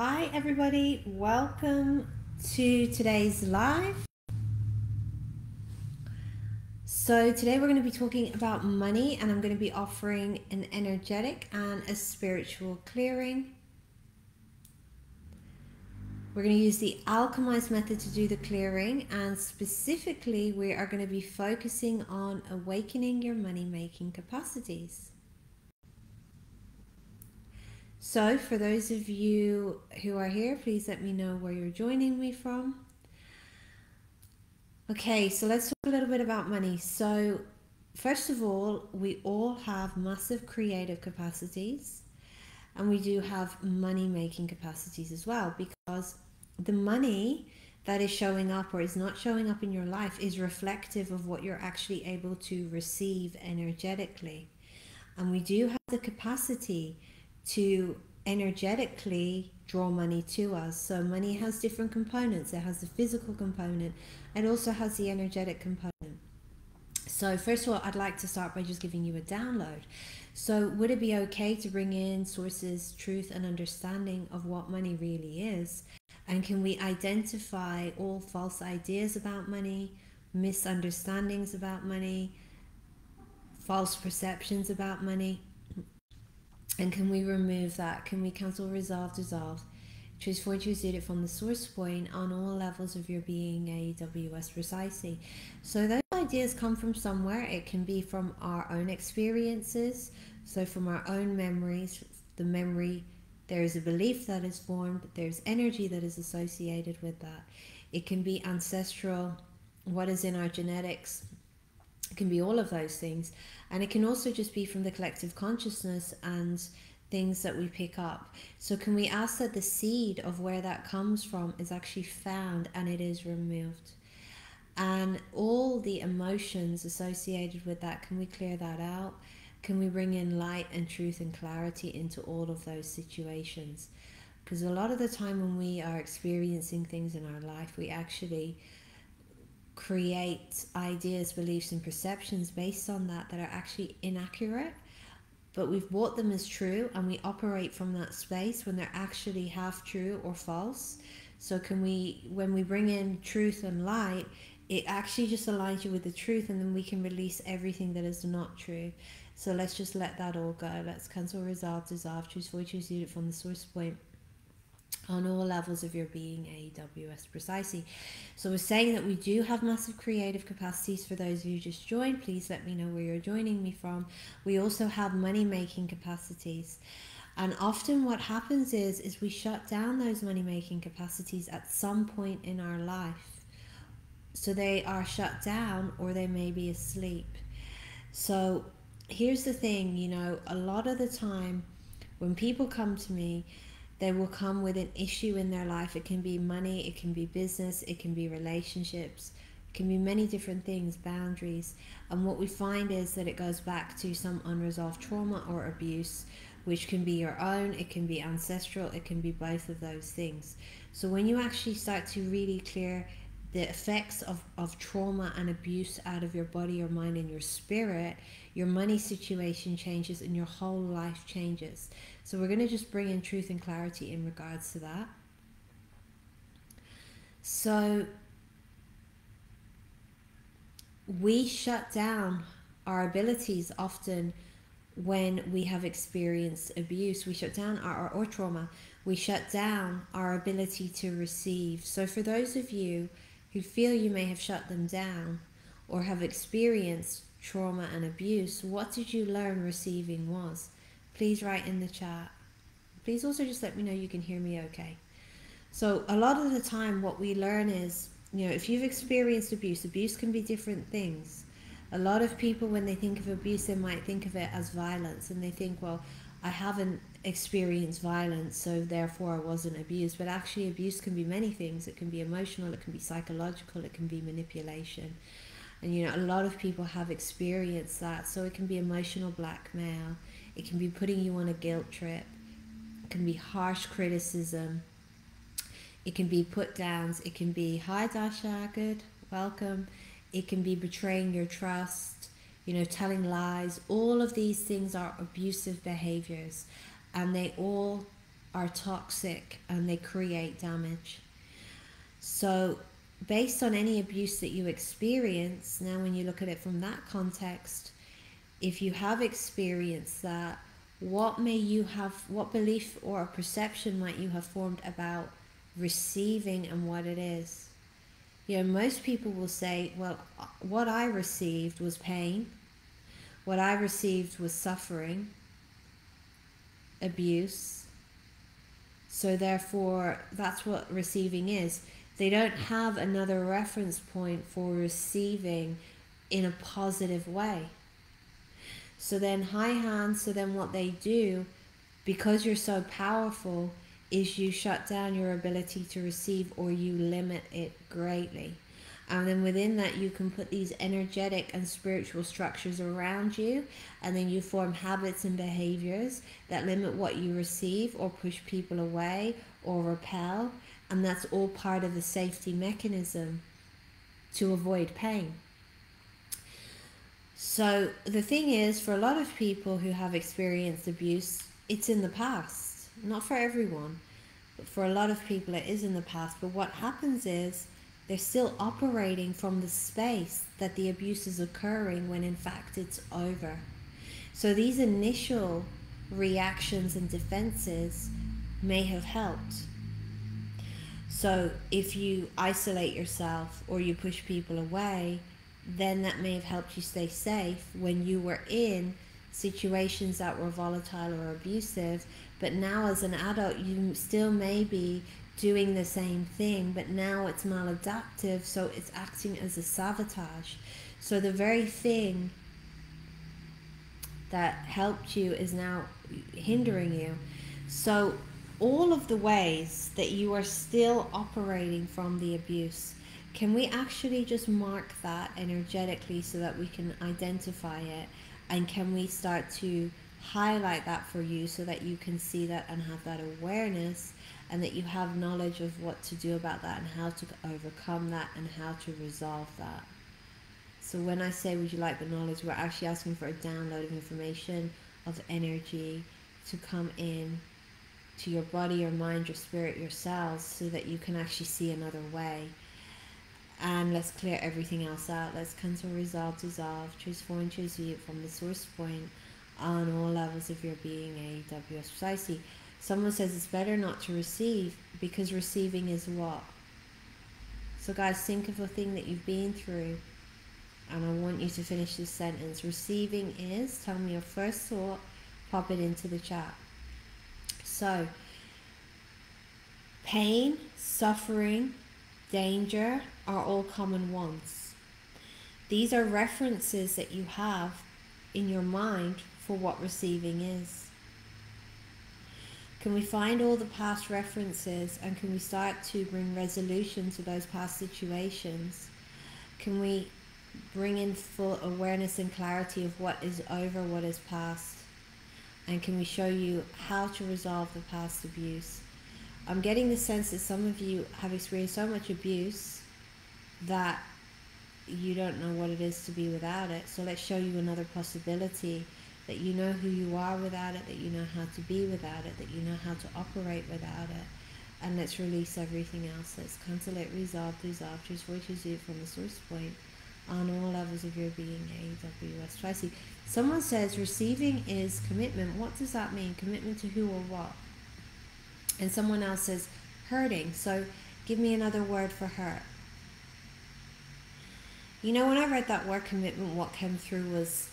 Hi everybody, welcome to today's live. So today we're going to be talking about money, and I'm going to be offering an energetic and a spiritual clearing. We're going to use the alchemized method to do the clearing, and specifically we are going to be focusing on awakening your money making capacities. So for those of you who are here, please let me know where you're joining me from. Okay, so let's talk a little bit about money. So first of all, we all have massive creative capacities, and we do have money making capacities as well, because the money that is showing up or is not showing up in your life is reflective of what you're actually able to receive energetically. And we do have the capacity to energetically draw money to us. So money has different components. It has the physical component. It also has the energetic component. So first of all, I'd like to start by just giving you a download. So would it be okay to bring in sources, truth, and understanding of what money really is? And can we identify all false ideas about money, misunderstandings about money, false perceptions about money? And can we remove that? Can we cancel, resolve, dissolve, transform, transmute it from the source point on all levels of your being, AWS precisely? So those ideas come from somewhere. It can be from our own experiences, so from our own memories. The memory, there is a belief that is formed, there's energy that is associated with that. It can be ancestral, what is in our genetics. It can be all of those things. And it can also just be from the collective consciousness and things that we pick up. So can we ask that the seed of where that comes from is actually found and it is removed? And all the emotions associated with that, can we clear that out? Can we bring in light and truth and clarity into all of those situations? Because a lot of the time when we are experiencing things in our life, we actually create ideas, beliefs, and perceptions based on that are actually inaccurate, but we've bought them as true, and we operate from that space when they're actually half true or false. So can we, when we bring in truth and light, it actually just aligns you with the truth, and then we can release everything that is not true. So let's just let that all go. Let's cancel, resolve, dissolve, choose void, choose unit from the source point on all levels of your being, AWS precisely. So we're saying that we do have massive creative capacities. For those of you just joined, please let me know where you're joining me from. We also have money making capacities. And often what happens is we shut down those money making capacities at some point in our life. So they are shut down, or they may be asleep. So here's the thing, a lot of the time when people come to me, they will come with an issue in their life. It can be money, it can be business, it can be relationships, it can be many different things, boundaries. And what we find is that it goes back to some unresolved trauma or abuse, which can be your own, it can be ancestral, it can be both of those things. So when you actually start to really clear the effects of trauma and abuse out of your body, your mind, and your spirit, your money situation changes and your whole life changes. So we're going to just bring in truth and clarity in regards to that. So we shut down our abilities often when we have experienced abuse. We shut down or trauma. We shut down our ability to receive. So for those of you who feel you may have shut them down or have experienced trauma and abuse, what did you learn receiving was? Please write in the chat. Please also just let me know you can hear me okay. So a lot of the time what we learn is, if you've experienced abuse can be different things. A lot of people, when they think of abuse, they might think of it as violence, and they think, well, I haven't experienced violence, so therefore I wasn't abused. But actually abuse can be many things. It can be emotional, it can be psychological, it can be manipulation. And a lot of people have experienced that. So it can be emotional blackmail, it can be putting you on a guilt trip, it can be harsh criticism, it can be put downs, it can be, hi Dasha, good, welcome. It can be betraying your trust, telling lies. All of these things are abusive behaviors, and they all are toxic and they create damage. So based on any abuse that you experience, now when you look at it from that context, if you have experienced that, what belief or perception might you have formed about receiving and what it is? You know, most people will say, well, what I received was pain, what I received was suffering, abuse, so therefore that's what receiving is. They don't have another reference point for receiving in a positive way. So then what they do, because you're so powerful, is you shut down your ability to receive, or you limit it greatly. And then within that, you can put these energetic and spiritual structures around you, and then you form habits and behaviors that limit what you receive, or push people away, or repel. And that's all part of the safety mechanism to avoid pain. So the thing is, for a lot of people who have experienced abuse, it's in the past. Not for everyone, but for a lot of people it is in the past. But what happens is they're still operating from the space that the abuse is occurring, when in fact it's over. So these initial reactions and defenses may have helped. So if you isolate yourself or you push people away, then that may have helped you stay safe when you were in situations that were volatile or abusive. But now as an adult, you still may be doing the same thing, but now it's maladaptive, so it's acting as a sabotage. So the very thing that helped you is now hindering you. So all of the ways that you are still operating from the abuse, can we actually just mark that energetically so that we can identify it? And can we start to highlight that for you so that you can see that and have that awareness, and that you have knowledge of what to do about that and how to overcome that and how to resolve that? So when I say, would you like the knowledge, we're actually asking for a download of information, of energy to come in to your body, your mind, your spirit, your cells, so that you can actually see another way. And let's clear everything else out. Let's cancel, resolve, dissolve, transform, transmute from the source point on all levels of your being, AWS precisely. Someone says it's better not to receive, because receiving is what? So guys, think of a thing that you've been through, and I want you to finish this sentence. Receiving is, tell me your first thought, pop it into the chat. So, pain, suffering, danger are all common ones. These are references that you have in your mind for what receiving is. Can we find all the past references, and can we start to bring resolution to those past situations? Can we bring in full awareness and clarity of what is over, what is past? And can we show you how to resolve the past abuse? I'm getting the sense that some of you have experienced so much abuse that you don't know what it is to be without it. So let's show you another possibility, that you know who you are without it, that you know how to be without it, that you know how to operate without it. And let's release everything else. Let's cancel it, resolve, dissolve, transform, transmute from the source point on all levels of your being, AWS Spicy. Someone says receiving is commitment. What does that mean? Commitment to who or what? And someone else says hurting. So give me another word for hurt. You know, when I read that word commitment, what came through was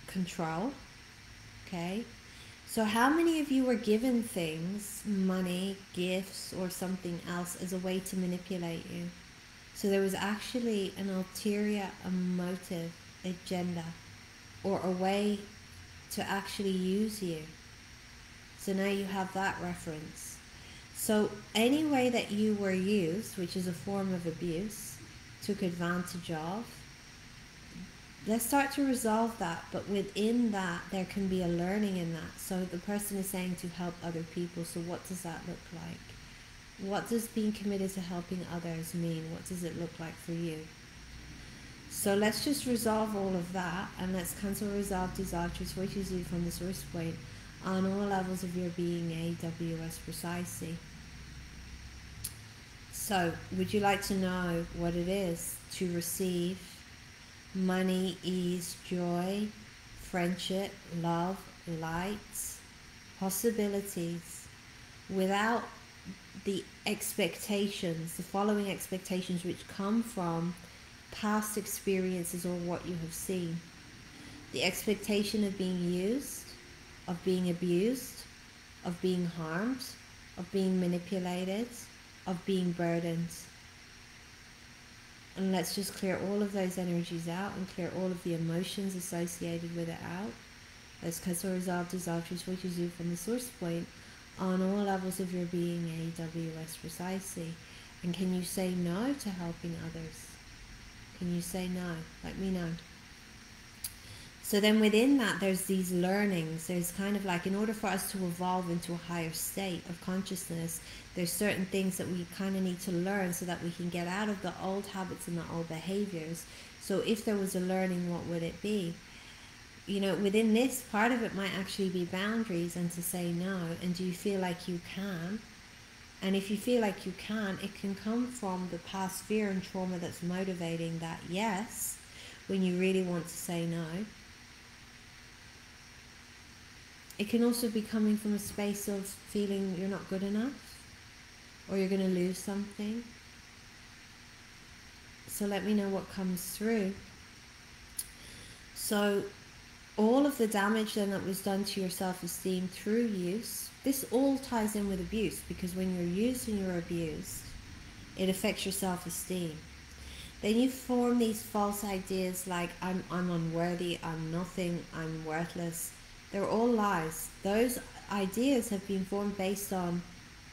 control. Okay. So how many of you were given things, money, gifts, or something else as a way to manipulate you? So there was actually an ulterior motive, agenda, or a way to actually use you. So now you have that reference. So any way that you were used, which is a form of abuse, took advantage of, let's start to resolve that. But within that, there can be a learning in that. So the person is saying to help other people. So what does that look like? What does being committed to helping others mean? What does it look like for you? So let's just resolve all of that, and let's cancel, resolve, dissolve, transform, transmute from the source point on all levels of your being, AWS precisely. So, would you like to know what it is to receive money, ease, joy, friendship, love, light, possibilities, without the expectations, the following expectations which come from past experiences or what you have seen? The expectation of being used, of being abused, of being harmed, of being manipulated, of being burdened. And let's just clear all of those energies out and clear all of the emotions associated with it out. Let's cancel, resolve, dissolve, transform, you from the source point on all levels of your being, AWS precisely. And can you say no to helping others? Can you say no? Let me know. So then within that, there's these learnings. There's kind of like, in order for us to evolve into a higher state of consciousness, there's certain things that we kind of need to learn so that we can get out of the old habits and the old behaviors. So if there was a learning, what would it be? You know, within this, part of it might actually be boundaries and to say no. And do you feel like you can? And if you feel like you can, it can come from the past fear and trauma that's motivating that yes, when you really want to say no. It can also be coming from a space of feeling you're not good enough or you're going to lose something. So let me know what comes through. So all of the damage then that was done to your self-esteem through use, this all ties in with abuse, because when you're used and you're abused, it affects your self-esteem. Then you form these false ideas like I'm unworthy, I'm nothing, I'm worthless. They're all lies. Those ideas have been formed based on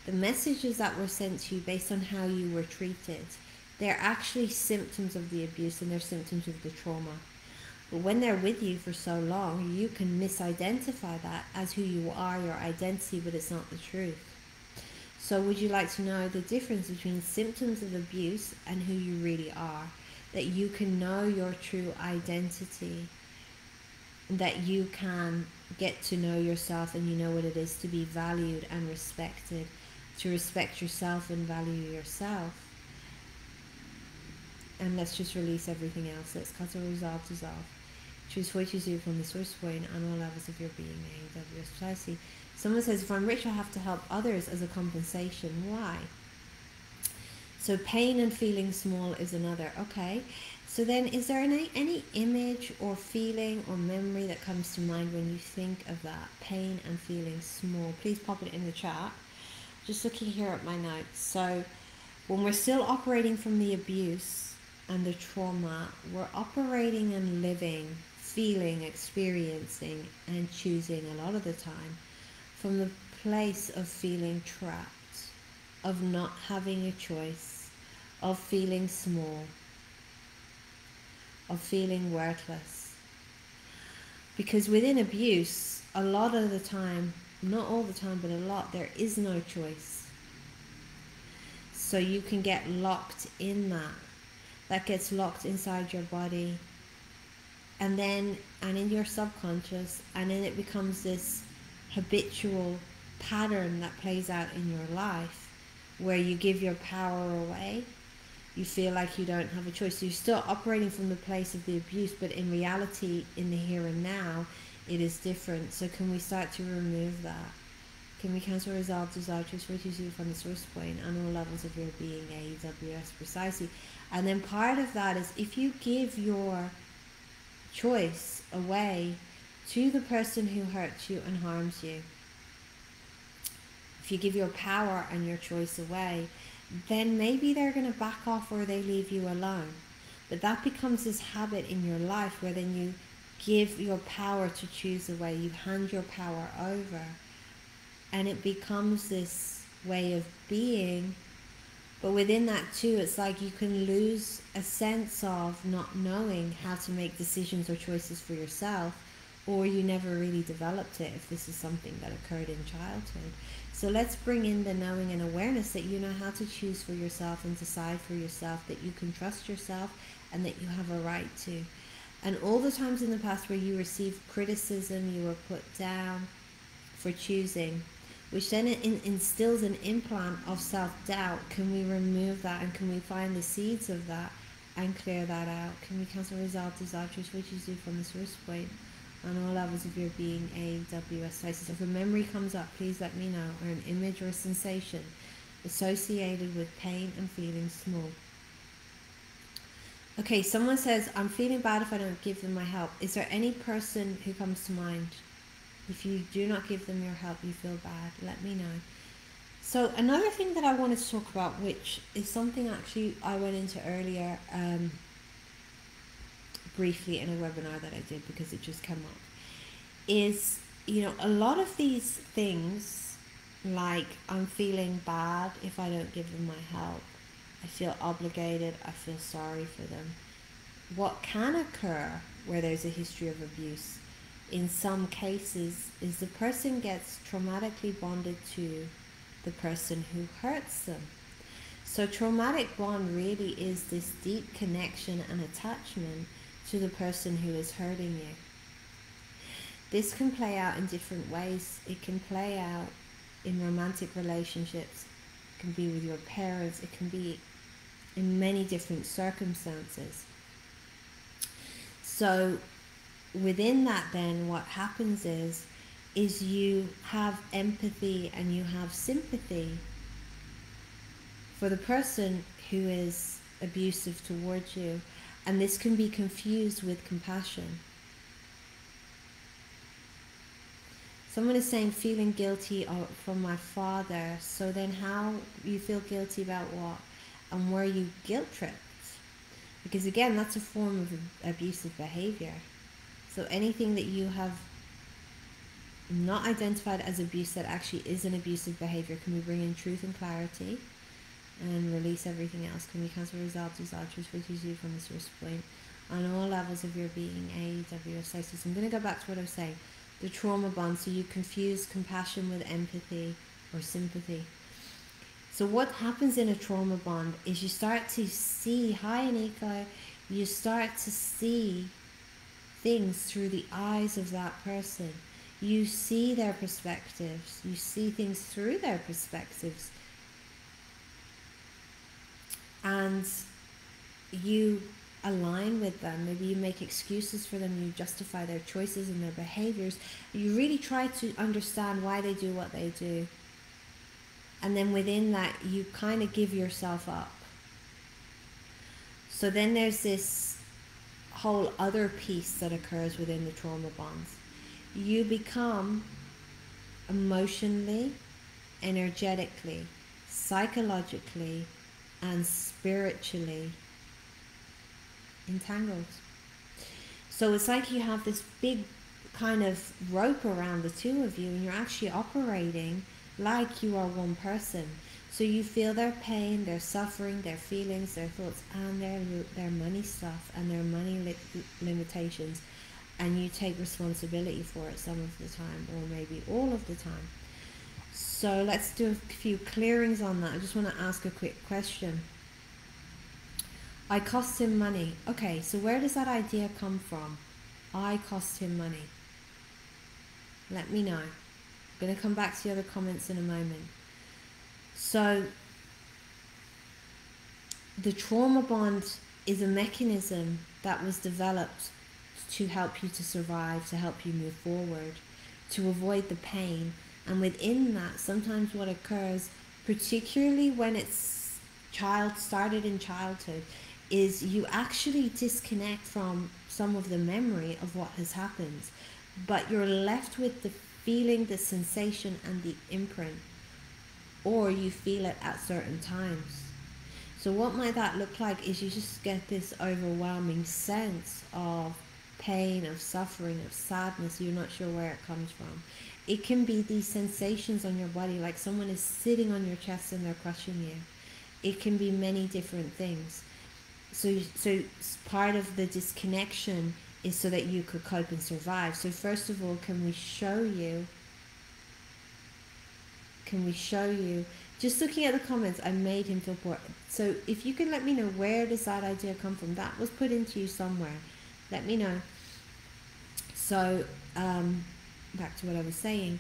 the messages that were sent to you, based on how you were treated. They're actually symptoms of the abuse and they're symptoms of the trauma. But when they're with you for so long, you can misidentify that as who you are, your identity, but it's not the truth. So would you like to know the difference between symptoms of abuse and who you really are? That you can know your true identity, that you can get to know yourself and you know what it is to be valued and respected, to respect yourself and value yourself. And let's just release everything else. Let's cut or resolve, dissolve. Choose what you do from the source point on all levels of your being, AWS precisely. Someone says, if I'm rich, I have to help others as a compensation. Why? So pain and feeling small is another. Okay. So then, is there any image or feeling or memory that comes to mind when you think of that? Pain and feeling small. Please pop it in the chat. Just looking here at my notes. So when we're still operating from the abuse and the trauma, we're operating and living, feeling, experiencing, and choosing a lot of the time from the place of feeling trapped, of not having a choice, of feeling small, of feeling worthless. Because within abuse, a lot of the time, not all the time, but a lot, there is no choice. So you can get locked in that. That gets locked inside your body. And then, and in your subconscious, and then it becomes this habitual pattern that plays out in your life where you give your power away. You feel like you don't have a choice. You're still operating from the place of the abuse, but in reality, in the here and now, it is different. So can we start to remove that? Can we cancel, resolve, desire, choose, you from the source point on all levels of your being, AWS precisely? And then part of that is if you give your choice away to the person who hurts you and harms you, if you give your power and your choice away, then maybe they're going to back off or they leave you alone. But that becomes this habit in your life where then you give your power to choose away, you hand your power over, and it becomes this way of being. But within that too, it's like you can lose a sense of not knowing how to make decisions or choices for yourself, or you never really developed it if this is something that occurred in childhood. So let's bring in the knowing and awareness that you know how to choose for yourself and decide for yourself, that you can trust yourself and that you have a right to. And all the times in the past where you received criticism, you were put down, for choosing, which then instills an implant of self-doubt. Can we remove that, and can we find the seeds of that and clear that out? Can we cancel, resolve, dissolve, transfer, do from the source point on all levels of your being, AWS? So if a memory comes up, please let me know, or an image or a sensation associated with pain and feeling small. Okay, someone says, I'm feeling bad if I don't give them my help. Is there any person who comes to mind? If you do not give them your help, you feel bad. Let me know. So another thing that I wanted to talk about, which is something actually I went into earlier, briefly in a webinar that I did because it just came up, is, you know, a lot of these things, like I'm feeling bad if I don't give them my help, I feel obligated, I feel sorry for them. What can occur where there's a history of abuse, in some cases, is the person gets traumatically bonded to the person who hurts them. So traumatic bond really is this deep connection and attachment to the person who is hurting you. This can play out in different ways. It can play out in romantic relationships, it can be with your parents, it can be in many different circumstances. So within that, then what happens is you have empathy and you have sympathy for the person who is abusive towards you, and this can be confused with compassion. Someone is saying feeling guilty from my father. So then how you feel guilty about what? And were you guilt tripped? Because again, that's a form of abusive behavior. So anything that you have not identified as abuse that actually is an abusive behavior, can we bring in truth and clarity and release everything else? Can we cancel, resolve, dissolve, transfer, from the source point on all levels of your being, AWS? So I'm going to go back to what I was saying. The trauma bond. So you confuse compassion with empathy or sympathy. So what happens in a trauma bond is you start to see, hi Anika, you start to see things through the eyes of that person. You see their perspectives. You see things through their perspectives. And you align with them. Maybe you make excuses for them. You justify their choices and their behaviors. You really try to understand why they do what they do. And then within that, you kind of give yourself up. So then there's this whole other piece that occurs within the trauma bonds. You become emotionally, energetically, psychologically, and spiritually entangled. So it's like you have this big kind of rope around the two of you, and you're actually operating like you are one person. So you feel their pain, their suffering, their feelings, their thoughts, and their money stuff and their money limitations, and you take responsibility for it some of the time, or maybe all of the time. So let's do a few clearings on that. I just want to ask a quick question. I cost him money. Okay, so where does that idea come from? I cost him money. Let me know. I'm going to come back to the other comments in a moment. So the trauma bond is a mechanism that was developed to help you to survive, to help you move forward, to avoid the pain. And within that, sometimes what occurs, particularly when it's started in childhood, is you actually disconnect from some of the memory of what has happened, but you're left with the feeling, the sensation, and the imprint, or you feel it at certain times. So what might that look like is you just get this overwhelming sense of pain, of suffering, of sadness. You're not sure where it comes from. It can be these sensations on your body, like someone is sitting on your chest and they're crushing you. It can be many different things. So part of the disconnection is so that you could cope and survive. So first of all, can we show you, just looking at the comments, I made him feel poor. So if you can let me know, where does that idea come from? That was put into you somewhere. Let me know. So back to what I was saying.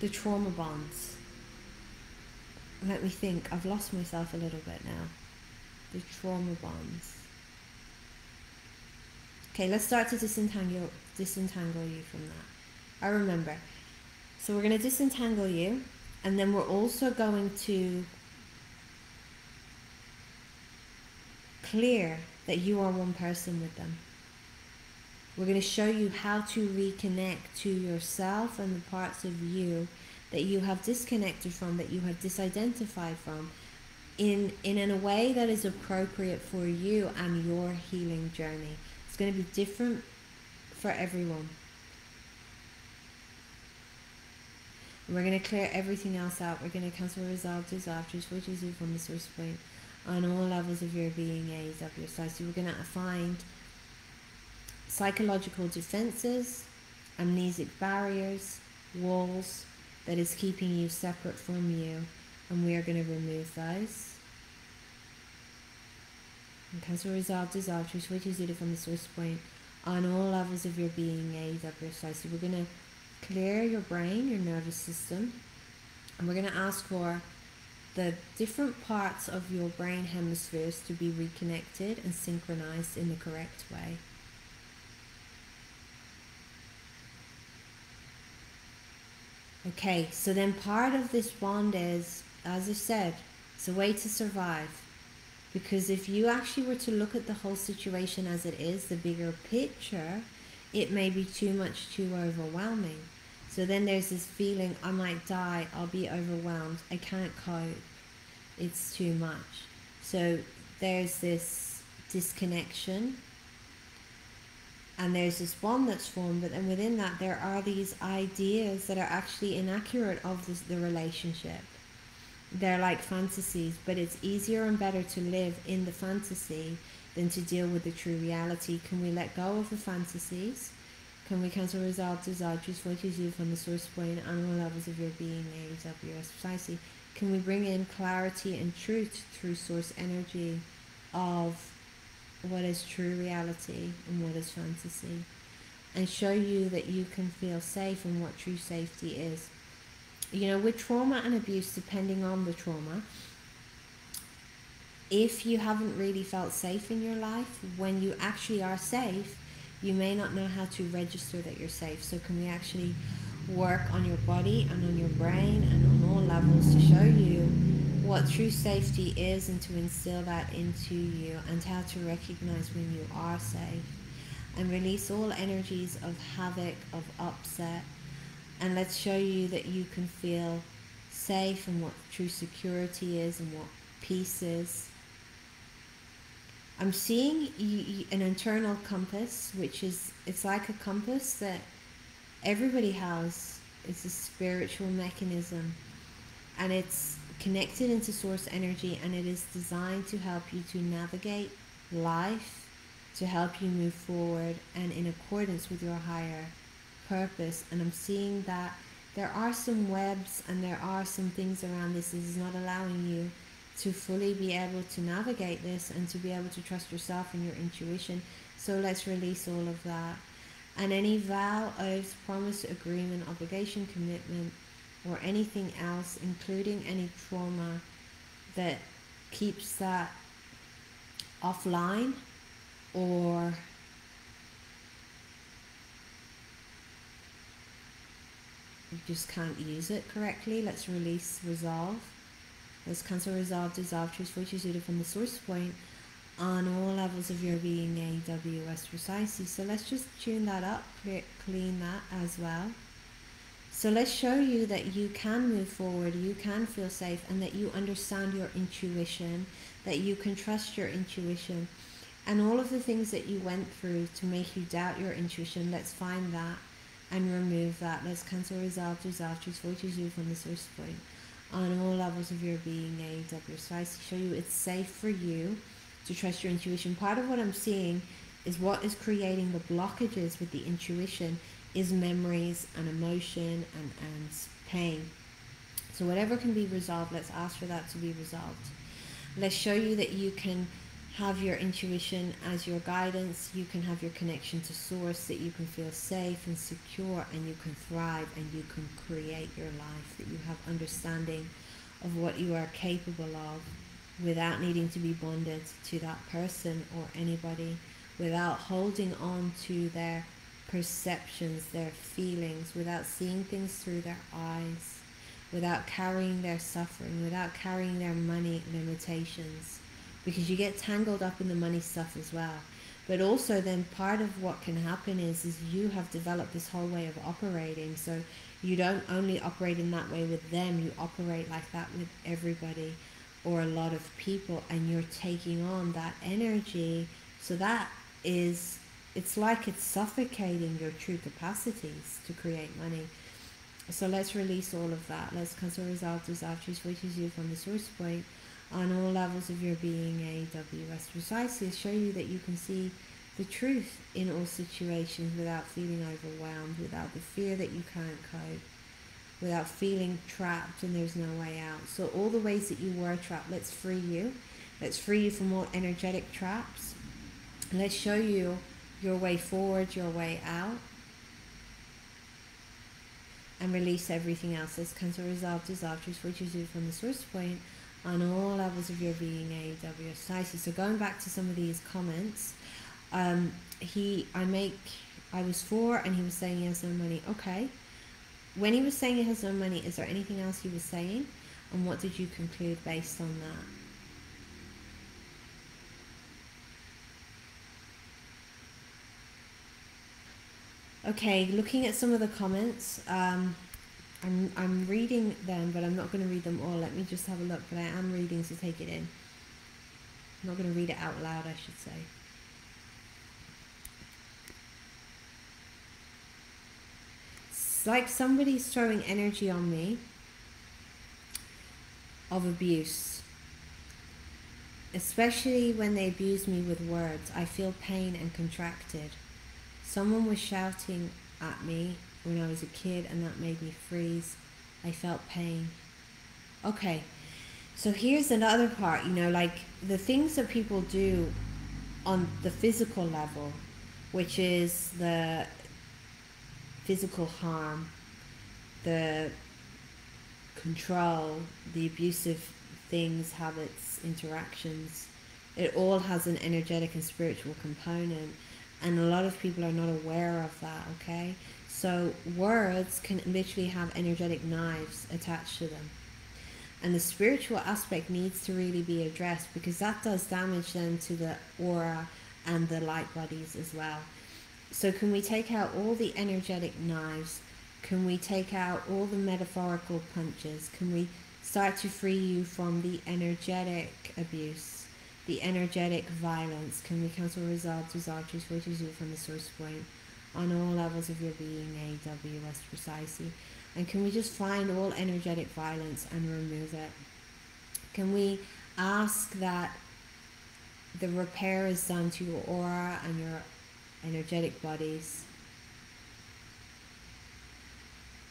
the trauma bonds. Let me think. I've lost myself a little bit now. The trauma bonds. Okay, let's start to disentangle you from that. I remember. So we're going to disentangle you, and then we're also going to clear that you are one person with them. We're going to show you how to reconnect to yourself and the parts of you that you have disconnected from, that you have disidentified from, in a way that is appropriate for you and your healing journey. It's going to be different for everyone. And we're going to clear everything else out. We're going to cancel, resolve, dissolve, transfer, you from the source point on all levels of your being, A's of your side. So we're going to find psychological defenses, amnesic barriers, walls that is keeping you separate from you, and we are going to remove those. And cancel, resolve, dissolve, transfer, from the source point on all levels of your being, A's of your side. So we're going to clear your brain, your nervous system, and we're going to ask for the different parts of your brain hemispheres to be reconnected and synchronized in the correct way. Okay, so then part of this bond is, as I said, it's a way to survive. Because if you actually were to look at the whole situation as it is, the bigger picture, it may be too much, too overwhelming. So then there's this feeling, I might die, I'll be overwhelmed, I can't cope, it's too much. So there's this disconnection, and there's this bond that's formed, but then within that there are these ideas that are actually inaccurate of the relationship. They're like fantasies, but it's easier and better to live in the fantasy than to deal with the true reality. Can we let go of the fantasies? Can we cancel, resolve, dissolve, choose what is you from the source point on all levels of your being, A's of your precisely? Can we bring in clarity and truth through source energy of what is true reality and what is fantasy, and show you that you can feel safe and what true safety is? You know, with trauma and abuse, depending on the trauma, if you haven't really felt safe in your life, when you actually are safe, you may not know how to register that you're safe. So can we actually work on your body and on your brain and on all levels to show you what true safety is, and to instill that into you, and how to recognize when you are safe, and release all energies of havoc, of upset. And let's show you that you can feel safe, and what true security is, and what peace is. I'm seeing an internal compass, which is, it's like a compass that everybody has. It's a spiritual mechanism, and it's connected into source energy, and it is designed to help you to navigate life, to help you move forward and in accordance with your higher purpose. And I'm seeing that there are some webs and there are some things around this that is not allowing you to fully be able to navigate this and to be able to trust yourself and your intuition. So let's release all of that, and any vow, oath, promise, agreement, obligation, commitment, or anything else, including any trauma that keeps that offline, or you just can't use it correctly. Let's release, resolve. Let's cancel, resolve, dissolve, choose for choose from the source point on all levels of your being, AWS precisely. So let's just tune that up, clean that as well. So let's show you that you can move forward, you can feel safe, and that you understand your intuition, that you can trust your intuition. And all of the things that you went through to make you doubt your intuition, let's find that and remove that. Let's cancel, resolve, dissolve, choose for choose from the source point on all levels of your being, AWS. To show you it's safe for you to trust your intuition. Part of what I'm seeing is what is creating the blockages with the intuition is memories and emotion and pain. So whatever can be resolved, let's ask for that to be resolved. Let's show you that you can have your intuition as your guidance. You can have your connection to source, that you can feel safe and secure, and you can thrive, and you can create your life, that you have understanding of what you are capable of without needing to be bonded to that person or anybody, without holding on to their perceptions, their feelings, without seeing things through their eyes, without carrying their suffering, without carrying their money limitations, because you get tangled up in the money stuff as well. But also then part of what can happen is you have developed this whole way of operating. So you don't only operate in that way with them, you operate like that with everybody or a lot of people, and you're taking on that energy. So that is, it's like it's suffocating your true capacities to create money. So let's release all of that. Let's cancel, resolve, dissolve, choose, which is you from the source point on all levels of your being, AWS precisely. Show you that you can see the truth in all situations without feeling overwhelmed, without the fear that you can't cope, without feeling trapped and there's no way out. So all the ways that you were trapped, let's free you. Let's free you from all energetic traps. Let's show you your way forward, your way out, and release everything else. Let's cancel, resolve, dissolve, choose, which is you from the source point on all levels of your being, AWS. So going back to some of these comments, I was 4 and he was saying he has no money. Okay. When he was saying he has no money, is there anything else he was saying? And what did you conclude based on that? Okay, looking at some of the comments, I'm reading them, but I'm not going to read them all. Let me just have a look, but I am reading, so take it in. I'm not going to read it out loud, I should say. It's like somebody's throwing energy on me of abuse. Especially when they abuse me with words. I feel pain and contracted. Someone was shouting at me when I was a kid, and that made me freeze. I felt pain. Okay, so here's another part, like the things that people do on the physical level, which is the physical harm, the control, the abusive things, habits, interactions. It all has an energetic and spiritual component, and a lot of people are not aware of that, okay? So words can literally have energetic knives attached to them. And the spiritual aspect needs to really be addressed, because that does damage then to the aura and the light bodies as well. So can we take out all the energetic knives? Can we take out all the metaphorical punches? Can we start to free you from the energetic abuse, the energetic violence? Can we cancel, resolve, dissolve, choose, which is you from the source point on all levels of your being, AWS precisely? And can we just find all energetic violence and remove it? Can we ask that the repair is done to your aura and your energetic bodies?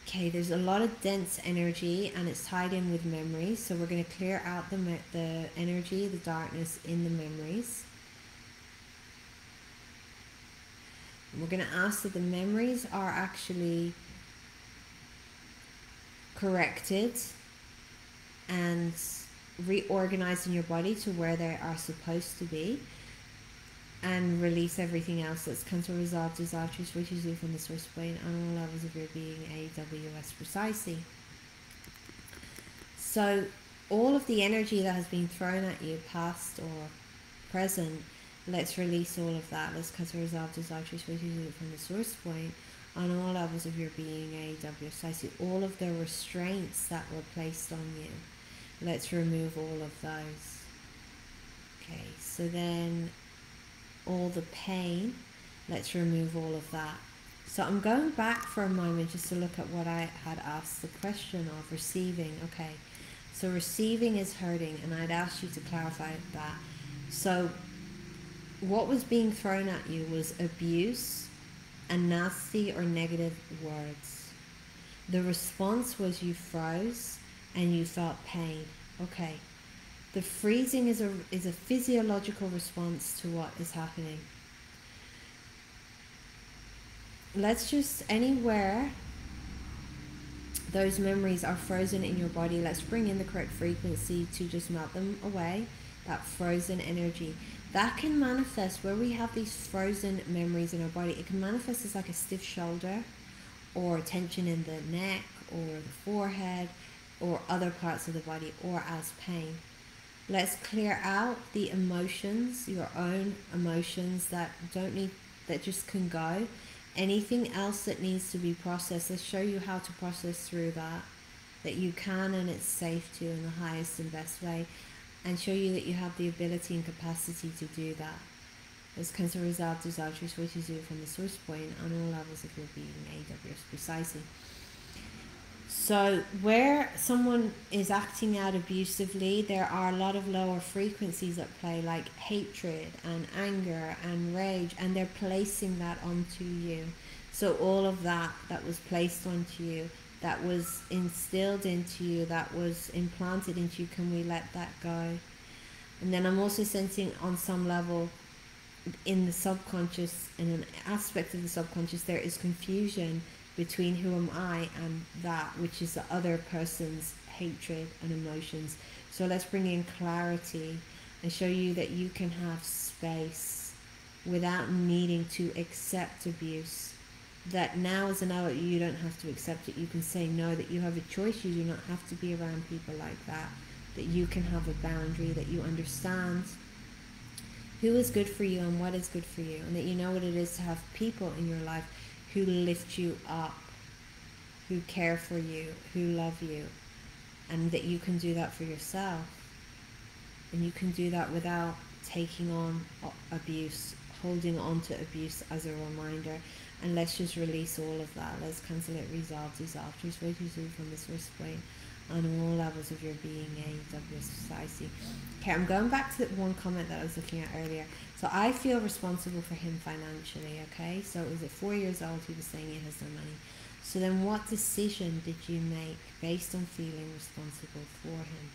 Okay, there's a lot of dense energy and it's tied in with memories, so we're going to clear out the energy, the darkness in the memories. And we're going to ask that the memories are actually corrected and reorganized in your body to where they are supposed to be, and release everything else. Let's cancel, resolve, dissolve, choose, which is you from the source point on all levels of your being, AWS precisely. So all of the energy that has been thrown at you, past or present, let's release all of that. Let's cancel, resolve, dissolve, choose, which is you from the source point on all levels of your being, AWS precisely. All of the restraints that were placed on you, let's remove all of those. Okay, so then all the pain, let's remove all of that. So I'm going back for a moment just to look at what I had asked the question of receiving. Okay, so receiving is hurting, and I'd asked you to clarify that. So what was being thrown at you was abuse and nasty or negative words. The response was you froze and you felt pain. Okay, The freezing is a physiological response to what is happening. Let's just, anywhere those memories are frozen in your body, let's bring in the correct frequency to just melt them away, that frozen energy. That can manifest, where we have these frozen memories in our body, it can manifest as like a stiff shoulder, or tension in the neck, or the forehead, or other parts of the body, or as pain. Let's clear out the emotions, your own emotions that just can go. Anything else that needs to be processed, let's show you how to process through that you can, and it's safe to, in the highest and best way, and show you that you have the ability and capacity to do that. As Cancer Resolve, dissolve, transform, you from the source point on all levels of your being, AWS precisely. So where someone is acting out abusively, there are a lot of lower frequencies at play, like hatred and anger and rage, and they're placing that onto you. So all of that was placed onto you, that was instilled into you, that was implanted into you, can we let that go? And then I'm also sensing on some level in the subconscious, in an aspect of the subconscious, there is confusion between who am I and that which is the other person's hatred and emotions. So let's bring in clarity and show you that you can have space without needing to accept abuse. That now is an hour you don't have to accept it. You can say no, that you have a choice. You do not have to be around people like that. That you can have a boundary, that you understand who is good for you and what is good for you, and that you know what it is to have people in your life who lift you up, who care for you, who love you, and that you can do that for yourself. And you can do that without taking on abuse, holding on to abuse as a reminder. And let's just release all of that. Let's cancel it, resolve, dissolve, transfer from this source point on all levels of your being, AWS. Okay, I'm going back to that one comment that I was looking at earlier. So I feel responsible for him financially, okay? So it was at 4 years old, he was saying he has no money. So then what decision did you make based on feeling responsible for him?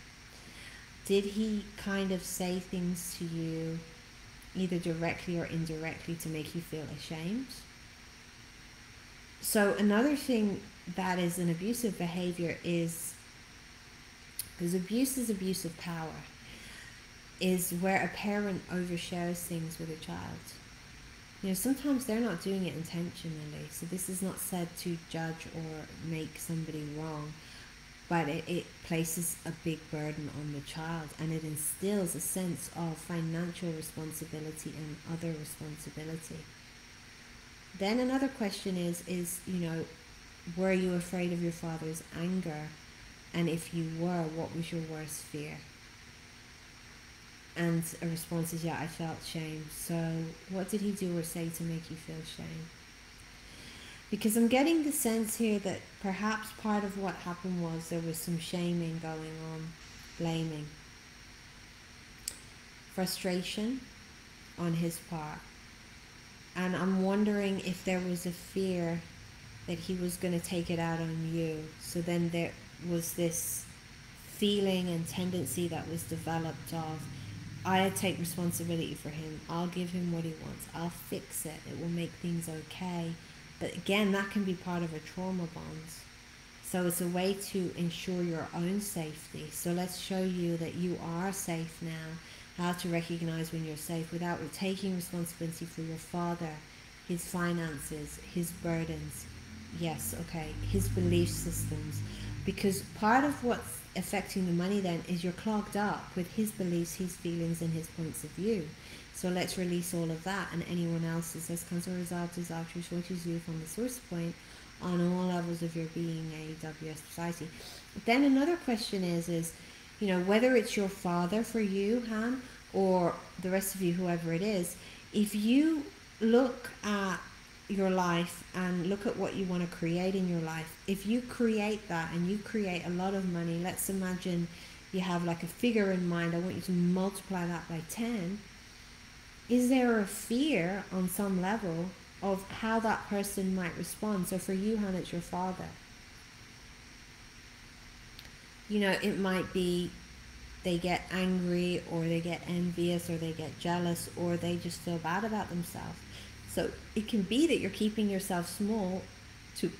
Did he kind of say things to you, either directly or indirectly, to make you feel ashamed? So another thing that is an abusive behavior is, because abuse is abuse of power, is where a parent overshares things with a child. You know, sometimes they're not doing it intentionally, so this is not said to judge or make somebody wrong, but it places a big burden on the child, and it instills a sense of financial responsibility and other responsibility. Then another question is, you know, were you afraid of your father's anger? And if you were, what was your worst fear? And a response is, yeah, I felt shame. So what did he do or say to make you feel shame? Because I'm getting the sense here that perhaps part of what happened was there was some shaming going on, blaming, frustration on his part. And I'm wondering if there was a fear that he was going to take it out on you. So then there was this feeling and tendency that was developed of, I take responsibility for him, I'll give him what he wants, I'll fix it, it will make things okay. But again, that can be part of a trauma bond. So it's a way to ensure your own safety. So let's show you that you are safe now, how to recognize when you're safe without taking responsibility for your father, his finances, his burdens. Yes, okay, his belief systems. Because part of what's affecting the money then is you're clogged up with his beliefs, his feelings, and his points of view. So let's release all of that and anyone else's. Let's cancel, resolve, dissolve, transform, you from the source point on all levels of your being, AWS society. Then another question is, you know, whether it's your father for you, Han, or the rest of you, whoever it is, if you look at your life and look at what you want to create in your life, if you create that and you create a lot of money, let's imagine you have like a figure in mind, I want you to multiply that by 10. Is there a fear on some level of how that person might respond? So for you, Han, it's your father. You know, it might be they get angry, or they get envious, or they get jealous, or they just feel bad about themselves. So it can be that you're keeping yourself small to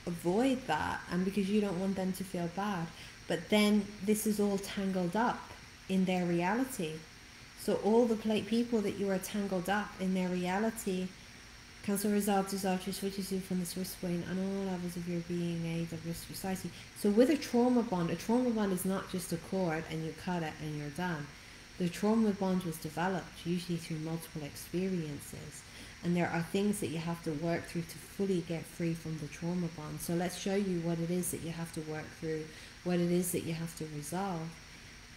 avoid that, and because you don't want them to feel bad. But then this is all tangled up in their reality. So all the people that you are tangled up in their reality, cancel, resolve, dissolve, switches you from the source point on all levels of your being, AWS precisely. So with a trauma bond is not just a cord and you cut it and you're done. The trauma bond was developed usually through multiple experiences, and there are things that you have to work through to fully get free from the trauma bond. So let's show you what it is that you have to work through, what it is that you have to resolve,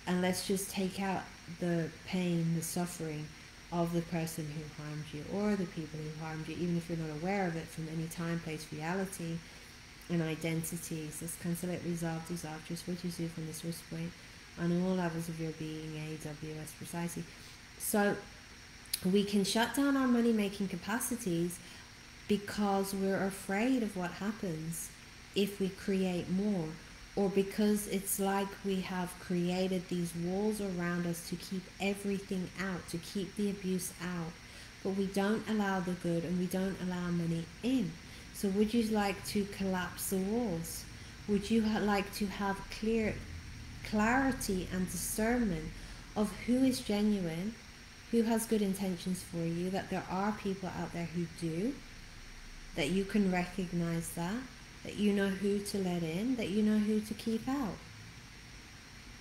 and let's just take out the pain, the suffering of the person who harmed you, or the people who harmed you, even if you're not aware of it, from any time, place, reality, and identities. Let's cancel it, resolve, dissolve, just what you do from the source point on all levels of your being, AWS precisely. So we can shut down our money-making capacities because we're afraid of what happens if we create more, or because it's like we have created these walls around us to keep everything out, to keep the abuse out, but we don't allow the good and we don't allow money in. So would you like to collapse the walls? Would you like to have clarity and discernment of who is genuine, who has good intentions for you, that there are people out there who do, that you can recognize that you know who to let in, that you know who to keep out,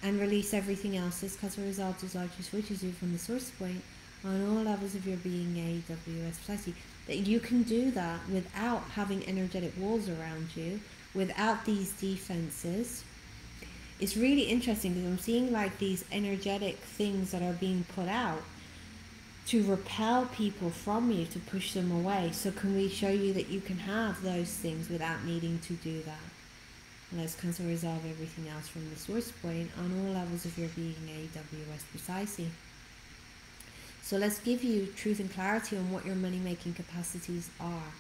and release everything else. This cause a result is largely switches you from the source point on all levels of your being, AWS precisely. That you can do that without having energetic walls around you, without these defenses. It's really interesting because I'm seeing like these energetic things that are being put out to repel people from you, to push them away. So can we show you that you can have those things without needing to do that? Let's cancel, resolve everything else from the source point on all levels of your being, AWS precisely. So let's give you truth and clarity on what your money-making capacities are.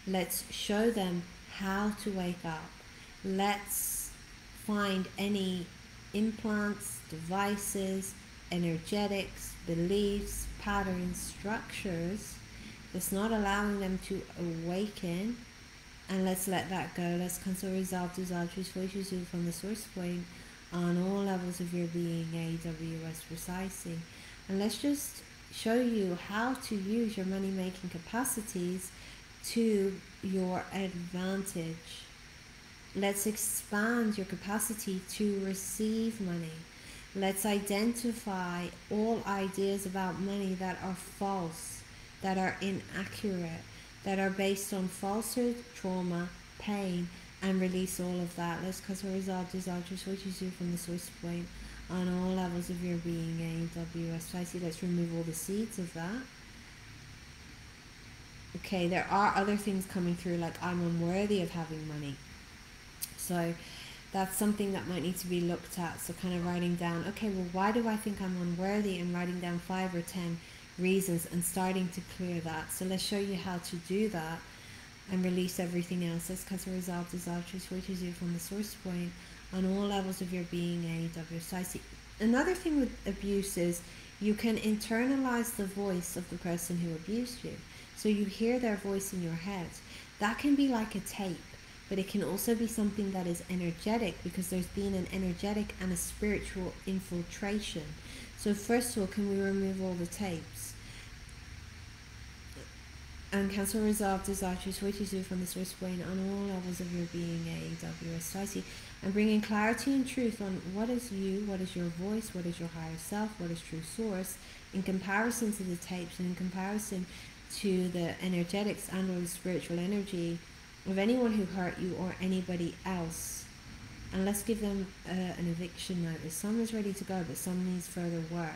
Let's show them how to wake up. Let's find any implants, devices, energetics, beliefs, patterns, structures that's not allowing them to awaken, and let's let that go. Let's cancel, resolve, dissolve, choose, choose from the source point on all levels of your being, AWS precisely. And let's just show you how to use your money-making capacities to your advantage. Let's expand your capacity to receive money. Let's identify all ideas about money that are false, that are inaccurate, that are based on falsehood, trauma, pain, and release all of that. Let's cause a result, dissolve, just what you do from the source point on all levels of your being, AWS. Let's remove all the seeds of that. Okay, there are other things coming through, like I'm unworthy of having money. So that's something that might need to be looked at. So kind of writing down, okay, well, why do I think I'm unworthy? And writing down 5 or 10 reasons and starting to clear that. So let's show you how to do that and release everything else. Let's cut a result, dissolve, choose, switches you from the source point on all levels of your being, AWS. Another thing with abuse is you can internalize the voice of the person who abused you. So you hear their voice in your head. That can be like a tape, but it can also be something that is energetic, because there's been an energetic and a spiritual infiltration. So first of all, can we remove all the tapes? And cancel, resolve, desire, choose, switches you from the source point on all levels of your being, AWS. And bringing clarity and truth on what is you, what is your voice, what is your higher self, what is true source, in comparison to the tapes and in comparison to the energetics and or the spiritual energy of anyone who hurt you or anybody else. And let's give them an eviction notice. Some is ready to go, but some needs further work.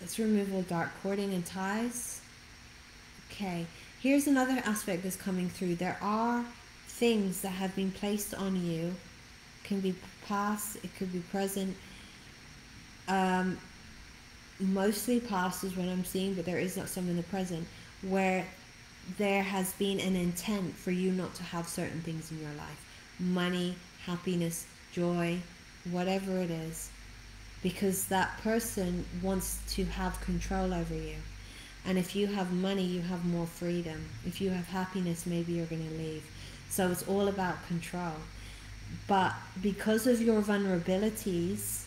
Let's remove all dark cording and ties. Okay, here's another aspect that's coming through. There are things that have been placed on you. It can be past, it could be present. Mostly past is what I'm seeing, but there is not some in the present where there has been an intent for you not to have certain things in your life. Money, happiness, joy, whatever it is, because that person wants to have control over you. And if you have money, you have more freedom. If you have happiness, maybe you're going to leave. So it's all about control. But because of your vulnerabilities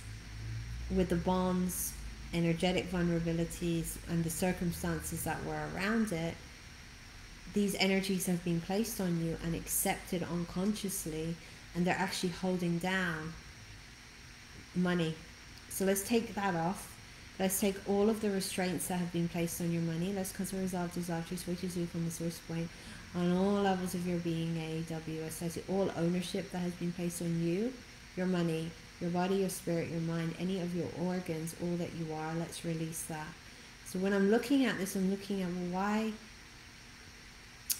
with the bonds, energetic vulnerabilities, and the circumstances that were around it, these energies have been placed on you and accepted unconsciously, and they're actually holding down money. So let's take that off. Let's take all of the restraints that have been placed on your money. Let's cancel, resolve, dissolve, switch you from the source point on all levels of your being, AWS. I see all ownership that has been placed on you, your money, your body, your spirit, your mind, any of your organs, all that you are. Let's release that. So when I'm looking at this, I'm looking at, well, why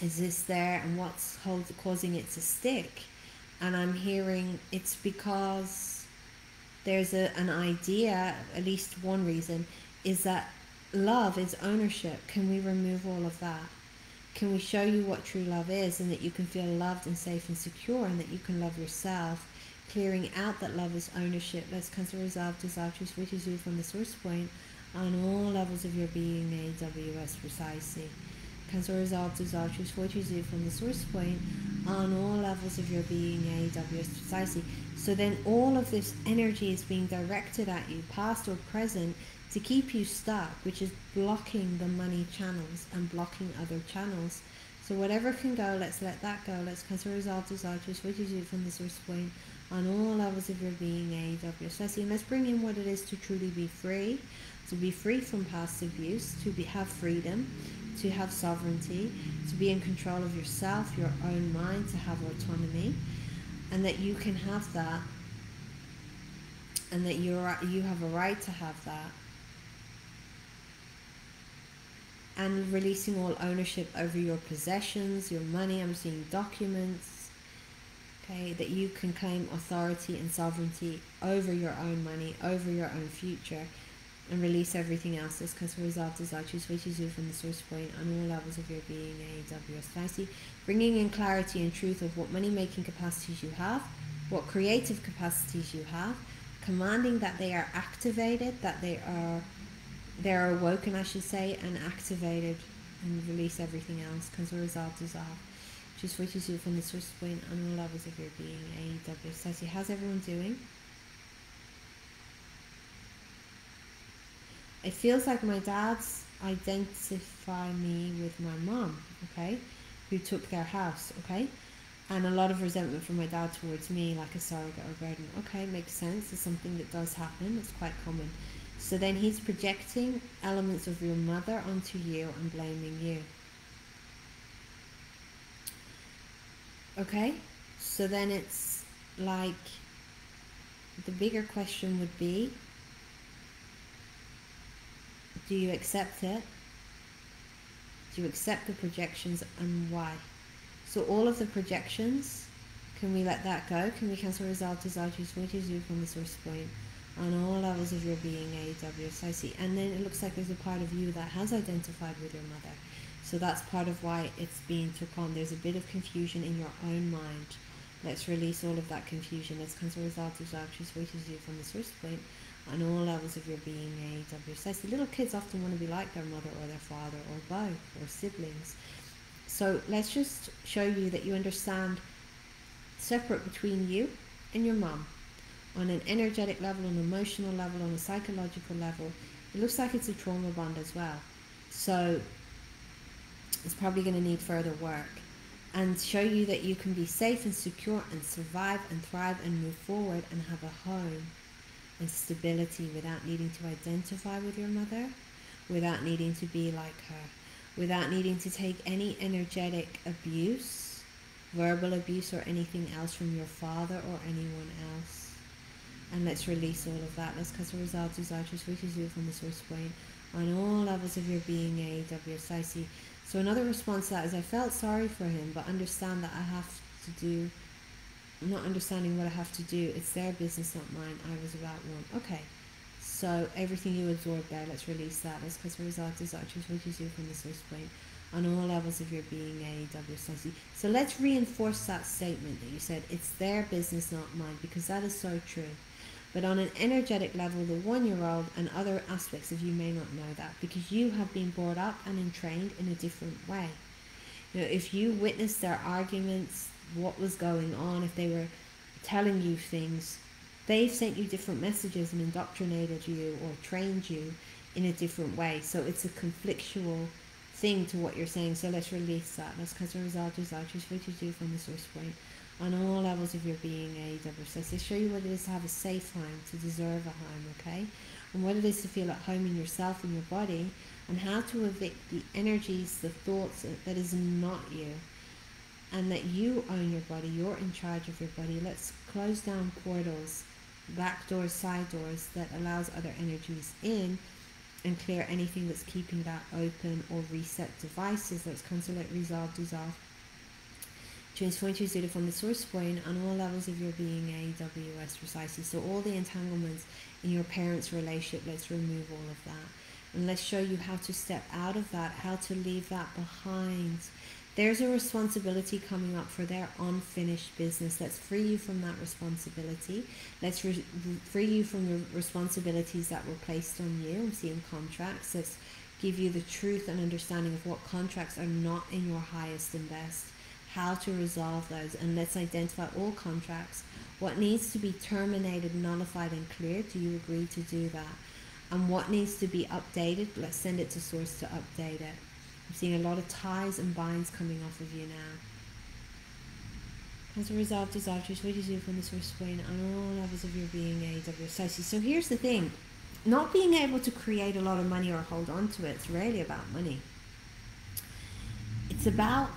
is this there and what's causing it to stick? And I'm hearing it's because there's an idea, at least one reason, is that love is ownership. Can we remove all of that? Can we show you what true love is, and that you can feel loved and safe and secure, and that you can love yourself, clearing out that love is ownership. Let's cancel, resolve, dissolve, switches you from the source point on all levels of your being, AWS, precisely. Cancel, resolve, dissolve, switches you from the source point on all levels of your being, AWS, precisely. So then all of this energy is being directed at you, past or present, to keep you stuck, which is blocking the money channels and blocking other channels. So whatever can go, let's let that go. Let's cancel, resolve, dissolve, switches you from the source point on all levels of your being, AWS. And let's bring in what it is to truly be free, to be free from past abuse, to have freedom, to have sovereignty, to be in control of yourself, your own mind, to have autonomy, and that you can have that, and that you have a right to have that, and releasing all ownership over your possessions, your money. I'm seeing documents, okay, that you can claim authority and sovereignty over your own money, over your own future, and release everything else. This because resolve, desire, choose, switches you from the source point on all levels of your being, AWS. Bringing in clarity and truth of what money-making capacities you have, what creative capacities you have, commanding that they are activated, that they're awoken, I should say, and activated, and release everything else. Because resolve, dissolve, choose, switches you from the source point on all levels of your being, AWS. How's everyone doing? It feels like my dad's identify me with my mom, okay, who took their house, okay, and a lot of resentment from my dad towards me, like a surrogate or guardian. Okay, makes sense. It's something that does happen. It's quite common. So then he's projecting elements of your mother onto you and blaming you. Okay, so then it's like the bigger question would be, do you accept it? Do you accept the projections, and why? So all of the projections, can we let that go? Can we cancel, resolve, desire, choose, which you from the source point on all levels of your being, AWS. And then it looks like there's a part of you that has identified with your mother. So that's part of why it's being took on. There's a bit of confusion in your own mind. Let's release all of that confusion. Let's cancel, resolve, desire, choose, which you from the source point on all levels of your being, AWS. The little kids often want to be like their mother or their father, or both, or siblings. So let's just show you that you understand separate between you and your mom on an energetic level, on an emotional level, on a psychological level. It looks like it's a trauma bond as well. So it's probably going to need further work, and show you that you can be safe and secure and survive and thrive and move forward and have a home and stability without needing to identify with your mother, without needing to be like her, without needing to take any energetic abuse, verbal abuse, or anything else from your father or anyone else. And let's release all of that. Let's cast a result, desire, which you from the source point on all levels of your being, AWS. So another response to that is, I felt sorry for him, but understand that I have to do, I'm not understanding what I have to do. It's their business, not mine. I was about one. Okay. So everything you absorb there, let's release that. Let's cast a result, desire, which you from the source point on all levels of your being, AWS. So let's reinforce that statement that you said, it's their business, not mine, because that is so true. But on an energetic level, the 1-year-old and other aspects of you may not know that, because you have been brought up and entrained in a different way. You know, if you witnessed their arguments, what was going on, if they were telling you things, they've sent you different messages and indoctrinated you or trained you in a different way. So it's a conflictual thing to what you're saying. So let's release that. Let's cause a result just what you do from the source point on all levels of your being, AEW. So let's show you what it is to have a safe home, to deserve a home, okay? And what it is to feel at home in yourself and your body, and how to evict the energies, the thoughts that is not you, and that you own your body, you're in charge of your body. Let's close down portals, back doors, side doors that allows other energies in, and clear anything that's keeping that open, or reset devices. Let's cancel it, resolve, dissolve. Transform to zero from the source point on all levels of your being, AWS precisely. So all the entanglements in your parents' relationship, let's remove all of that. And let's show you how to step out of that, how to leave that behind. There's a responsibility coming up for their unfinished business. Let's free you from that responsibility. Let's free you from the responsibilities that were placed on you. I'm seeing contracts. Let's give you the truth and understanding of what contracts are not in your highest and best, how to resolve those, and let's identify all contracts, what needs to be terminated, nullified, and cleared. Do you agree to do that? And what needs to be updated, let's send it to source to update it. I'm seeing a lot of ties and binds coming off of you now. As a result, desires, what do you do from the source point on all levels of your being, AWS? So here's the thing. Not being able to create a lot of money or hold on to it, it's rarely about money. It's about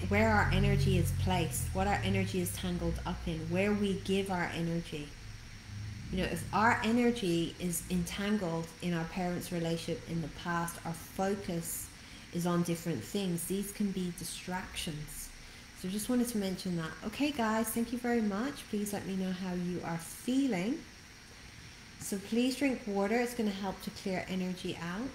where our energy is placed, what our energy is tangled up in, where we give our energy. You know, if our energy is entangled in our parents' relationship in the past, our focus is on different things. These can be distractions. So just wanted to mention that. Okay, guys, thank you very much. Please let me know how you are feeling. So please drink water. It's going to help to clear energy out.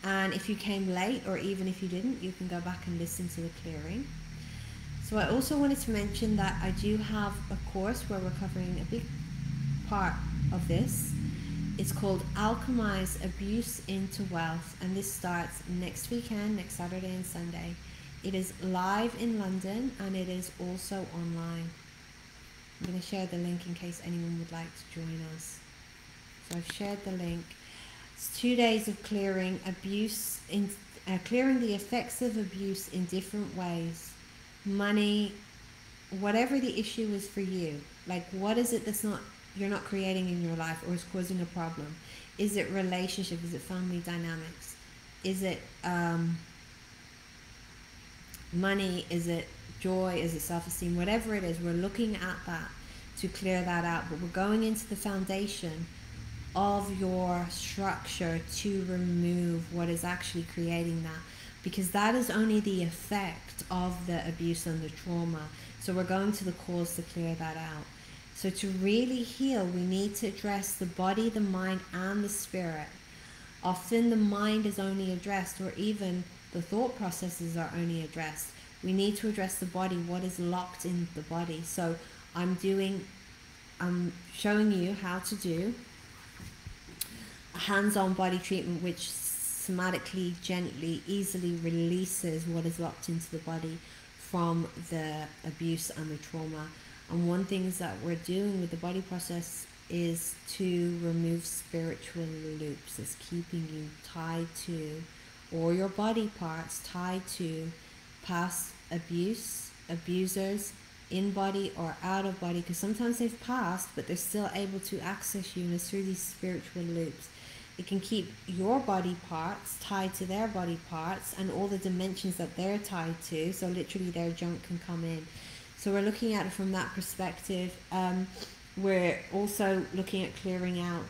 And if you came late, or even if you didn't, you can go back and listen to the clearing. So I also wanted to mention that I do have a course where we're covering a big part of this. It's called Alchemize Abuse into Wealth, and this starts next weekend, next Saturday and Sunday. It is live in London, and it is also online. I'm going to share the link in case anyone would like to join us. So I've shared the link. It's 2 days of clearing abuse, clearing the effects of abuse in different ways. Money, whatever the issue is for you. Like, what is it that's you're not creating in your life, or is causing a problem? Is it relationship? Is it family dynamics? Is it money? Is it joy? Is it self-esteem? Whatever it is, we're looking at that to clear that out. But we're going into the foundation of your structure to remove what is actually creating that, because that is only the effect of the abuse and the trauma. So we're going to the cause to clear that out. So to really heal, we need to address the body, the mind, and the spirit. Often the mind is only addressed, or even the thought processes are only addressed. We need to address the body, what is locked in the body. So I'm showing you how to do a hands-on body treatment which somatically, gently, easily releases what is locked into the body from the abuse and the trauma. And one thing that we're doing with the body process is to remove spiritual loops that's keeping you tied to, or your body parts tied to, past abuse, abusers, in body or out of body, because sometimes they've passed but they're still able to access you, and it's through these spiritual loops. It can keep your body parts tied to their body parts and all the dimensions that they're tied to, so literally their junk can come in. So we're looking at it from that perspective. We're also looking at clearing out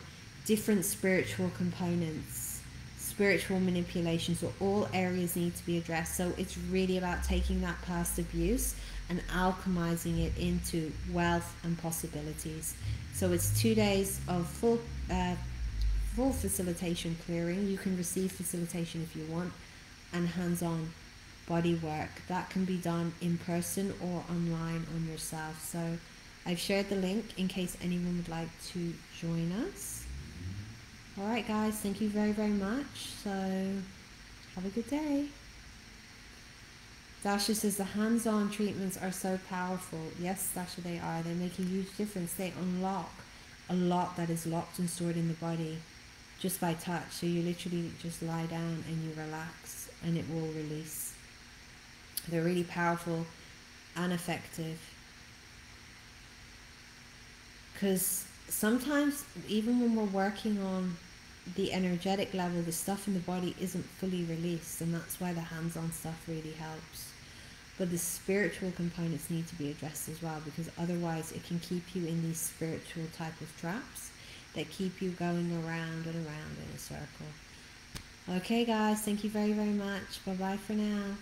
different spiritual components, spiritual manipulation. So all areas need to be addressed. So it's really about taking that past abuse and alchemizing it into wealth and possibilities. So it's 2 days of full facilitation clearing. You can receive facilitation if you want, and hands-on body work that can be done in person or online on yourself. So I've shared the link in case anyone would like to join us. Alright guys, thank you very, very much. So, have a good day. Dasha says the hands-on treatments are so powerful. Yes, Dasha, they are. They make a huge difference. They unlock a lot that is locked and stored in the body just by touch. So you literally just lie down and you relax and it will release. They're really powerful and effective. Because sometimes even when we're working on the energetic level, the stuff in the body isn't fully released, and that's why the hands-on stuff really helps. But the spiritual components need to be addressed as well, because otherwise it can keep you in these spiritual type of traps that keep you going around and around in a circle. Okay guys, thank you very, very much. Bye bye for now.